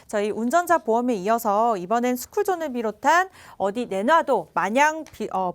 저희 운전자 보험에 이어서 이번엔 스쿨존을 비롯한 어디 내놔도 마냥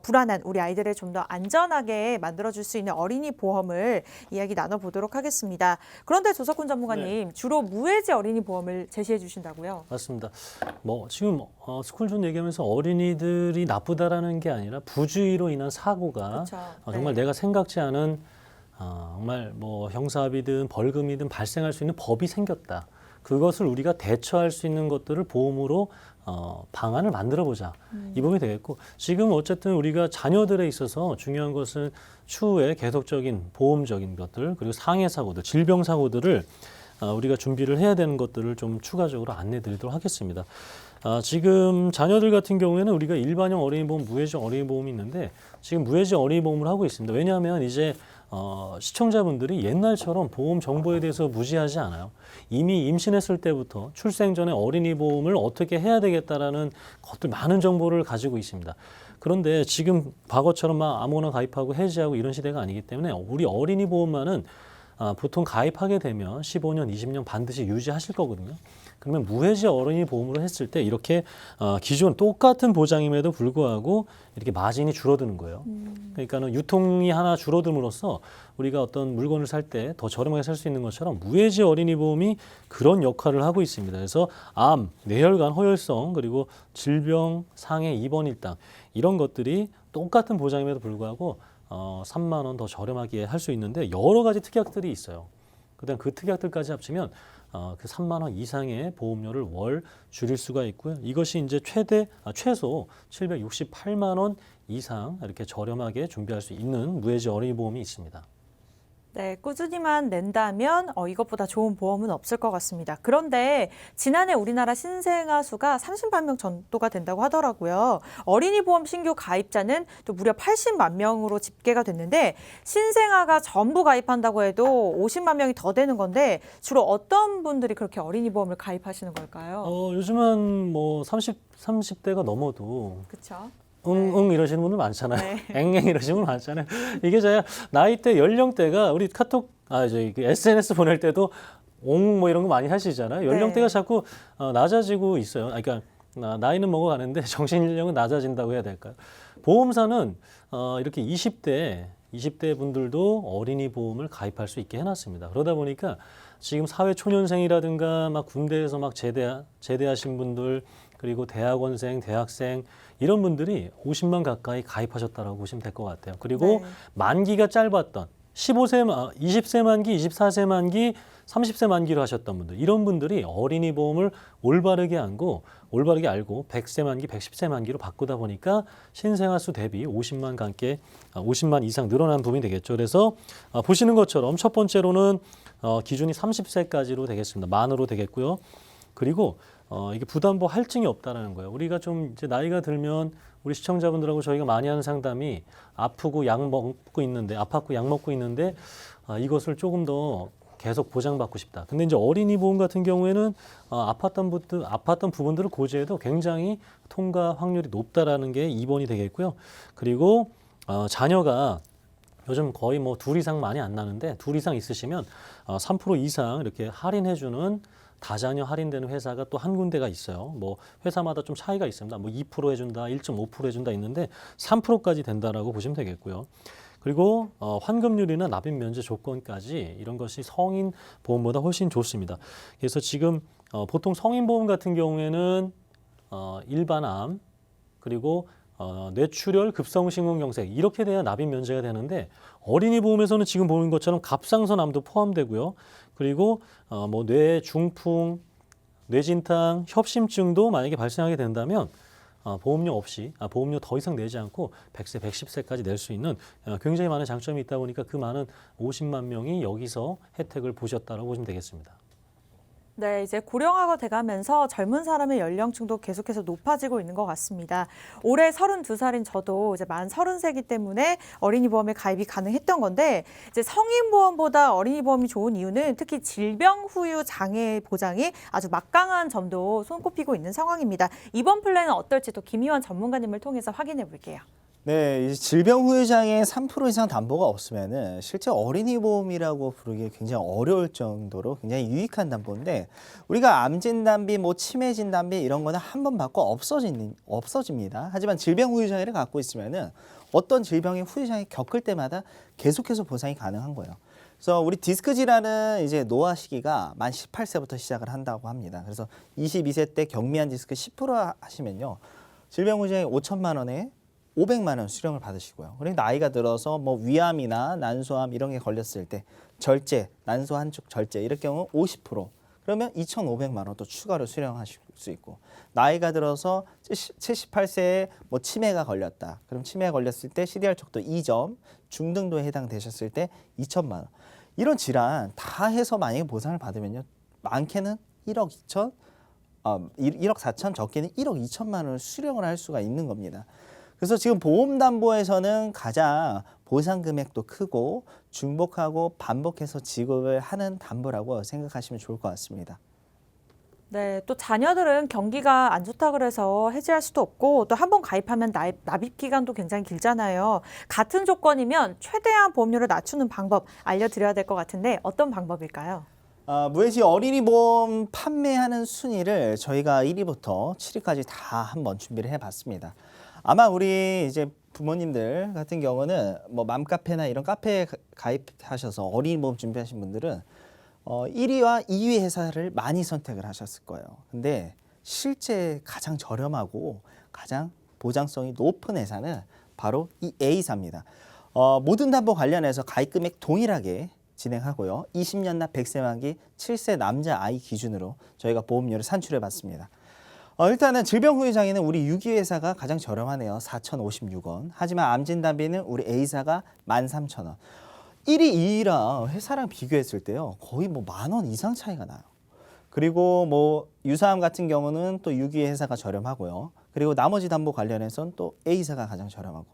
불안한 우리 아이들을 좀 더 안전하게 만들어줄 수 있는 어린이 보험을 이야기 나눠보도록 하겠습니다. 그런데 조석훈 전문가님, 주로 무해지 어린이 보험을 제시해 주신다고요? 맞습니다. 지금 스쿨존 얘기하면서 어린이들이 나쁘다라는 게 아니라 부주의로 인한 사고가 그렇죠. 정말 내가 생각지 않은 정말 형사비든 벌금이든 발생할 수 있는 법이 생겼다. 그것을 우리가 대처할 수 있는 것들을 보험으로 방안을 만들어 보자. 이 부분이 되겠고, 지금 어쨌든 우리가 자녀들에 있어서 중요한 것은 추후에 계속적인 보험적인 것들, 그리고 상해 사고들, 질병 사고들을 우리가 준비를 해야 되는 것들을 좀 추가적으로 안내 드리도록 하겠습니다. 지금 자녀들 같은 경우에는 우리가 일반형 어린이보험, 무해지 어린이보험이 있는데 지금 무해지 어린이보험을 하고 있습니다. 왜냐하면 이제 시청자분들이 옛날처럼 보험 정보에 대해서 무지하지 않아요. 이미 임신했을 때부터 출생 전에 어린이 보험을 어떻게 해야 되겠다라는 것들 많은 정보를 가지고 있습니다. 그런데 지금 과거처럼 막 아무거나 가입하고 해지하고 이런 시대가 아니기 때문에 우리 어린이 보험만은 보통 가입하게 되면 15년, 20년 반드시 유지하실 거거든요. 그러면 무해지 어린이 보험으로 했을 때 이렇게 기존 똑같은 보장임에도 불구하고 이렇게 마진이 줄어드는 거예요. 그러니까는 유통이 하나 줄어듦으로써 우리가 어떤 물건을 살 때 더 저렴하게 살 수 있는 것처럼 무해지 어린이 보험이 그런 역할을 하고 있습니다. 그래서 암, 뇌혈관, 허혈성, 그리고 질병, 상해, 입원 일당 이런 것들이 똑같은 보장임에도 불구하고 3만 원 더 저렴하게 할 수 있는데 여러 가지 특약들이 있어요. 그다음 그 특약들까지 합치면 그 3만 원 이상의 보험료를 월 줄일 수가 있고요. 이것이 이제 최소 768만 원 이상 이렇게 저렴하게 준비할 수 있는 무해지 어린이 보험이 있습니다. 네, 꾸준히만 낸다면 이것보다 좋은 보험은 없을 것 같습니다. 그런데 지난해 우리나라 신생아 수가 30만 명 정도가 된다고 하더라고요. 어린이 보험 신규 가입자는 또 무려 80만 명으로 집계가 됐는데 신생아가 전부 가입한다고 해도 50만 명이 더 되는 건데 주로 어떤 분들이 그렇게 어린이 보험을 가입하시는 걸까요? 요즘은 30대가 넘어도 그렇죠. 응 이러시는 분들 많잖아요. 네. 앵앵 이러시는 분들 많잖아요. 이게 제가 나이대 연령대가 우리 카톡 저희 그 SNS 보낼 때도 옹 이런 거 많이 하시잖아요. 연령대가 네. 자꾸 낮아지고 있어요. 그러니까 나이는 먹어가는데 정신 연령은 낮아진다고 해야 될까요? 보험사는 이렇게 20대 분들도 어린이 보험을 가입할 수 있게 해놨습니다. 그러다 보니까 지금 사회 초년생이라든가 막 군대에서 막 제대하신 분들 그리고 대학원생, 대학생 이런 분들이 50만 가까이 가입하셨다라고 보시면 될 것 같아요. 그리고 네. 만기가 짧았던 20세 만기, 24세 만기, 30세 만기로 하셨던 분들 이런 분들이 어린이 보험을 올바르게 알고 100세 만기, 110세 만기로 바꾸다 보니까 신생아 수 대비 50만 이상 늘어난 부분이 되겠죠. 그래서 보시는 것처럼 첫 번째로는 기준이 30세까지로 되겠습니다. 만으로 되겠고요. 그리고 이게 부담보 할증이 없다라는 거예요. 우리가 좀 이제 나이가 들면 우리 시청자분들하고 저희가 많이 하는 상담이 아프고 약 먹고 있는데 이것을 조금 더 계속 보장받고 싶다. 근데 이제 어린이 보험 같은 경우에는 아팠던 부분들을 고지해도 굉장히 통과 확률이 높다라는 게 2번이 되겠고요. 그리고 자녀가 요즘 거의 둘 이상 많이 안 나는데 둘 이상 있으시면 3% 이상 이렇게 할인해주는 다자녀 할인되는 회사가 또 한 군데가 있어요. 회사마다 좀 차이가 있습니다. 2% 해준다, 1.5% 해준다 있는데 3%까지 된다라고 보시면 되겠고요. 그리고 환급률이나 납입 면제 조건까지 이런 것이 성인 보험보다 훨씬 좋습니다. 그래서 지금 보통 성인 보험 같은 경우에는 일반암 그리고 뇌출혈, 급성심근경색 이렇게 돼야 납입 면제가 되는데 어린이 보험에서는 지금 보는 것처럼 갑상선암도 포함되고요. 그리고 뇌 중풍, 뇌진탕, 협심증도 만약에 발생하게 된다면 보험료 더 이상 내지 않고 100세, 110세까지 낼 수 있는 굉장히 많은 장점이 있다 보니까 그 많은 50만 명이 여기서 혜택을 보셨다고 보시면 되겠습니다. 네, 이제 고령화가 돼가면서 젊은 사람의 연령층도 계속해서 높아지고 있는 것 같습니다. 올해 32살인 저도 이제 만 33이기 때문에 어린이 보험에 가입이 가능했던 건데 이제 성인 보험보다 어린이 보험이 좋은 이유는 특히 질병 후유 장애 보장이 아주 막강한 점도 손꼽히고 있는 상황입니다. 이번 플랜은 어떨지 또 김희원 전문가님을 통해서 확인해 볼게요. 네, 이 질병 후유장애 3% 이상 담보가 없으면은 실제 어린이 보험이라고 부르기 굉장히 어려울 정도로 굉장히 유익한 담보인데 우리가 암 진단비, 뭐 치매 진단비 이런 거는 한 번 받고 없어집니다. 하지만 질병 후유장애를 갖고 있으면은 어떤 질병의 후유장애 겪을 때마다 계속해서 보상이 가능한 거예요. 그래서 우리 디스크 질환은 이제 노화 시기가 만 18세부터 시작을 한다고 합니다. 그래서 22세 때 경미한 디스크 10% 하시면요. 질병 후유장애 5천만 원에 500만 원 수령을 받으시고요. 그러니까 나이가 들어서 뭐 위암이나 난소암 이런 게 걸렸을 때 절제, 난소 한쪽 절제 이럴 경우 50% 그러면 2,500만 원 또 추가로 수령하실 수 있고 나이가 들어서 78세에 뭐 치매가 걸렸다. 그럼 치매가 걸렸을 때 CDR 척도 2점, 중등도에 해당되셨을 때 2천만 원. 이런 질환 다 해서 만약에 보상을 받으면요. 많게는 1억 2천, 1억 4천, 적게는 1억 2천만 원을 수령을 할 수가 있는 겁니다. 그래서 지금 보험담보에서는 가장 보상 금액도 크고 중복하고 반복해서 지급을 하는 담보라고 생각하시면 좋을 것 같습니다. 네, 또 자녀들은 경기가 안 좋다 그래서 해지할 수도 없고 또 한 번 가입하면 납입 기간도 굉장히 길잖아요. 같은 조건이면 최대한 보험료를 낮추는 방법 알려드려야 될 것 같은데 어떤 방법일까요? 무해지 어린이 보험 판매하는 순위를 저희가 1위부터 7위까지 다 한번 준비를 해봤습니다. 아마 우리 이제 부모님들 같은 경우는 뭐 맘카페나 이런 카페에 가입하셔서 어린이 보험 준비하신 분들은 1위와 2위 회사를 많이 선택을 하셨을 거예요. 근데 실제 가장 저렴하고 가장 보장성이 높은 회사는 바로 이 A사입니다. 모든 담보 관련해서 가입 금액 동일하게 진행하고요. 20년 납 100세 만기 7세 남자 아이 기준으로 저희가 보험료를 산출해 봤습니다. 일단은 질병 후유장애는 우리 6위 회사가 가장 저렴하네요. 4,056원. 하지만 암 진단비는 우리 A사가 13,000원. 1위, 2위랑 회사랑 비교했을 때요. 거의 뭐 10,000원 이상 차이가 나요. 그리고 뭐 유사암 같은 경우는 또 6위 회사가 저렴하고요. 그리고 나머지 담보 관련해서는 또 A사가 가장 저렴하고.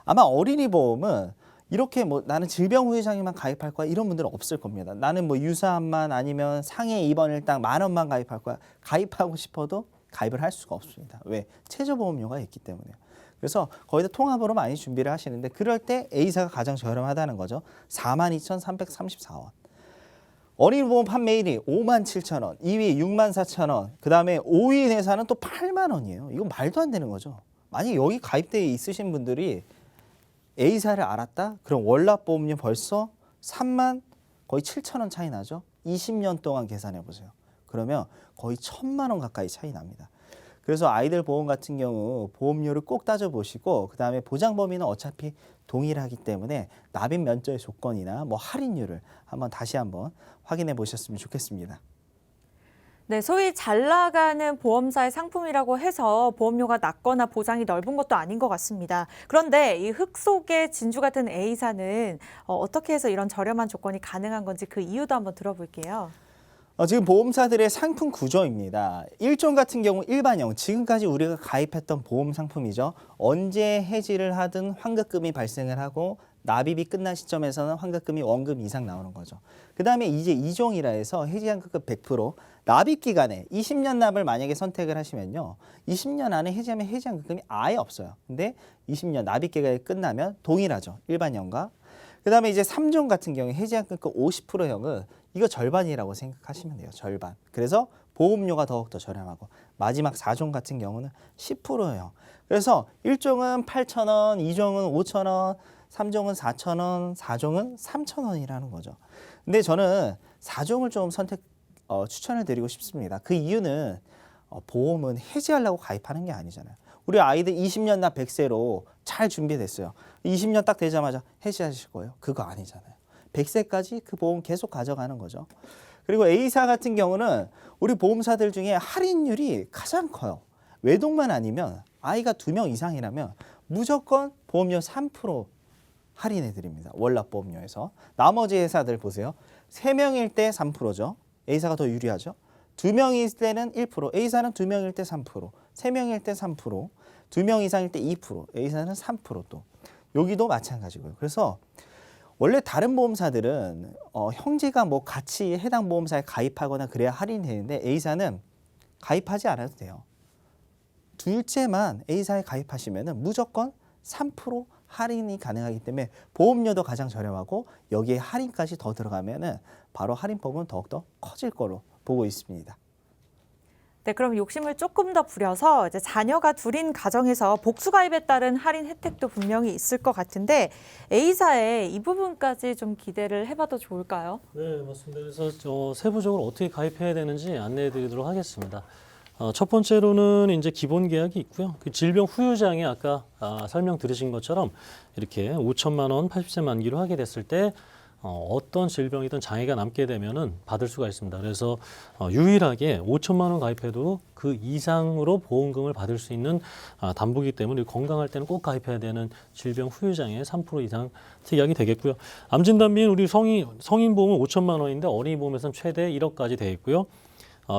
아마 어린이 보험은 이렇게 뭐 나는 질병 후유장애만 가입할 거야 이런 분들은 없을 겁니다. 나는 뭐 유사암만 아니면 상해 입원 일당 10,000원만 가입할 거야. 가입하고 싶어도 가입을 할 수가 없습니다. 왜? 최저보험료가 있기 때문에요. 그래서 거의 다 통합으로 많이 준비를 하시는데 그럴 때 A사가 가장 저렴하다는 거죠. 42,334원. 어린이보험 판매 1위 57,000원, 2위 64,000원, 그 다음에 5위 회사는 또 8만 원이에요. 이건 말도 안 되는 거죠. 만약에 여기 가입되어 있으신 분들이 A사를 알았다? 그럼 월납보험료 벌써 3만 거의 7,000원 차이 나죠. 20년 동안 계산해 보세요. 그러면 거의 1,000만 원 가까이 차이 납니다. 그래서 아이들 보험 같은 경우 보험료를 꼭 따져보시고 그 다음에 보장 범위는 어차피 동일하기 때문에 납입 면제의 조건이나 뭐 할인율을 다시 한번 확인해 보셨으면 좋겠습니다. 네, 소위 잘 나가는 보험사의 상품이라고 해서 보험료가 낮거나 보장이 넓은 것도 아닌 것 같습니다. 그런데 이 흙 속의 진주 같은 A사는 어떻게 해서 이런 저렴한 조건이 가능한 건지 그 이유도 한번 들어볼게요. 지금 보험사들의 상품 구조입니다. 1종 같은 경우 일반형, 지금까지 우리가 가입했던 보험 상품이죠. 언제 해지를 하든 환급금이 발생을 하고 납입이 끝난 시점에서는 환급금이 원금 이상 나오는 거죠. 그 다음에 이제 2종이라 해서 해지 환급금 100%, 납입 기간에 20년 납을 만약에 선택을 하시면요. 20년 안에 해지하면 해지 환급금이 아예 없어요. 근데 20년 납입 기간이 끝나면 동일하죠. 일반형과. 그 다음에 이제 3종 같은 경우에 해지 환급금 50%형은 이거 절반이라고 생각하시면 돼요. 절반. 그래서 보험료가 더욱더 저렴하고 마지막 4종 같은 경우는 10%예요. 그래서 1종은 8,000원, 2종은 5,000원, 3종은 4,000원, 4종은 3,000원이라는 거죠. 근데 저는 4종을 좀 추천을 드리고 싶습니다. 그 이유는 보험은 해지하려고 가입하는 게 아니잖아요. 우리 아이들 20년 납 100세로 잘 준비됐어요. 20년 딱 되자마자 해지하실 거예요? 그거 아니잖아요. 100세까지 그 보험 계속 가져가는 거죠. 그리고 A사 같은 경우는 우리 보험사들 중에 할인율이 가장 커요. 외동만 아니면 아이가 2명 이상이라면 무조건 보험료 3% 할인해 드립니다. 월납보험료에서. 나머지 회사들 보세요. 3명일 때 3%죠. A사가 더 유리하죠. 2명일 때는 1%, A사는 2명일 때 3%, 3명일 때 3%, 2명 이상일 때 2%, A사는 3% 또. 여기도 마찬가지고요. 그래서 원래 다른 보험사들은 형제가 뭐 같이 해당 보험사에 가입하거나 그래야 할인되는데 A사는 가입하지 않아도 돼요. 둘째만 A사에 가입하시면 무조건 3% 할인이 가능하기 때문에 보험료도 가장 저렴하고 여기에 할인까지 더 들어가면은 바로 할인폭은 더욱더 커질 거로 보고 있습니다. 네, 그럼 욕심을 조금 더 부려서 이제 자녀가 둘인 가정에서 복수 가입에 따른 할인 혜택도 분명히 있을 것 같은데 A사에 이 부분까지 좀 기대를 해봐도 좋을까요? 네, 맞습니다. 그래서 세부적으로 어떻게 가입해야 되는지 안내해드리도록 하겠습니다. 첫 번째로는 이제 기본 계약이 있고요. 그 질병 후유장애 아까 설명 들으신 것처럼 이렇게 5천만 원 80세 만기로 하게 됐을 때 어떤 질병이든 장애가 남게 되면은 받을 수가 있습니다. 그래서 유일하게 5천만 원 가입해도 그 이상으로 보험금을 받을 수 있는 담보기 때문에 건강할 때는 꼭 가입해야 되는 질병 후유장애 3% 이상 특약이 되겠고요. 암진단비는 우리 성인 보험은 5천만 원인데 어린이 보험에서는 최대 1억까지 되어 있고요.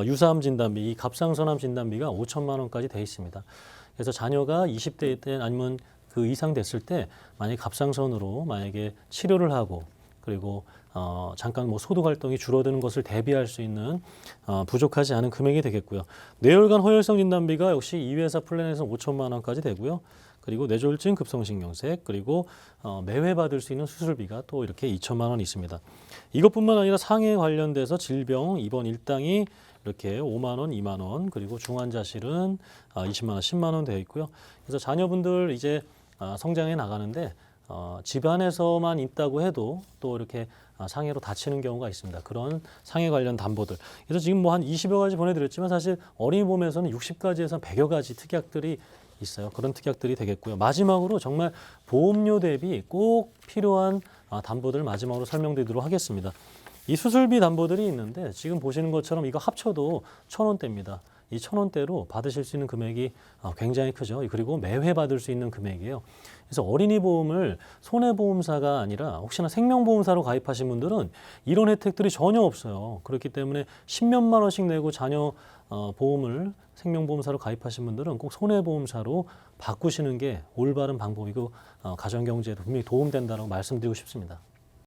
유사암 진단비, 이 갑상선암 진단비가 5천만 원까지 되어 있습니다. 그래서 자녀가 20대 때 아니면 그 이상 됐을 때 만약에 갑상선으로 만약에 치료를 하고 그리고 잠깐 뭐 소득 활동이 줄어드는 것을 대비할 수 있는 부족하지 않은 금액이 되겠고요. 뇌혈관 허혈성 진단비가 역시 이 회사 플랜에서 5천만 원까지 되고요. 그리고 뇌졸중 급성신경색 그리고 매회 받을 수 있는 수술비가 또 이렇게 2천만 원 있습니다. 이것뿐만 아니라 상해 관련돼서 질병 입원 일당이 이렇게 5만 원, 2만 원 그리고 중환자실은 20만 원, 10만 원 되어 있고요. 그래서 자녀분들 이제 성장해 나가는데 집안에서만 있다고 해도 또 이렇게 상해로 다치는 경우가 있습니다. 그런 상해 관련 담보들. 그래서 지금 뭐 한 20여 가지 보내드렸지만 사실 어린이 보험에서는 60가지에서 100여 가지 특약들이 있어요. 그런 특약들이 되겠고요. 마지막으로 정말 보험료 대비 꼭 필요한 담보들 마지막으로 설명드리도록 하겠습니다. 이 수술비 담보들이 있는데 지금 보시는 것처럼 이거 합쳐도 1,000원대입니다. 이 1,000원대로 받으실 수 있는 금액이 굉장히 크죠. 그리고 매회 받을 수 있는 금액이에요. 그래서 어린이 보험을 손해보험사가 아니라 혹시나 생명보험사로 가입하신 분들은 이런 혜택들이 전혀 없어요. 그렇기 때문에 10몇만 원씩 내고 자녀 보험을 생명보험사로 가입하신 분들은 꼭 손해보험사로 바꾸시는 게 올바른 방법이고 가정경제에도 분명히 도움된다고 말씀드리고 싶습니다.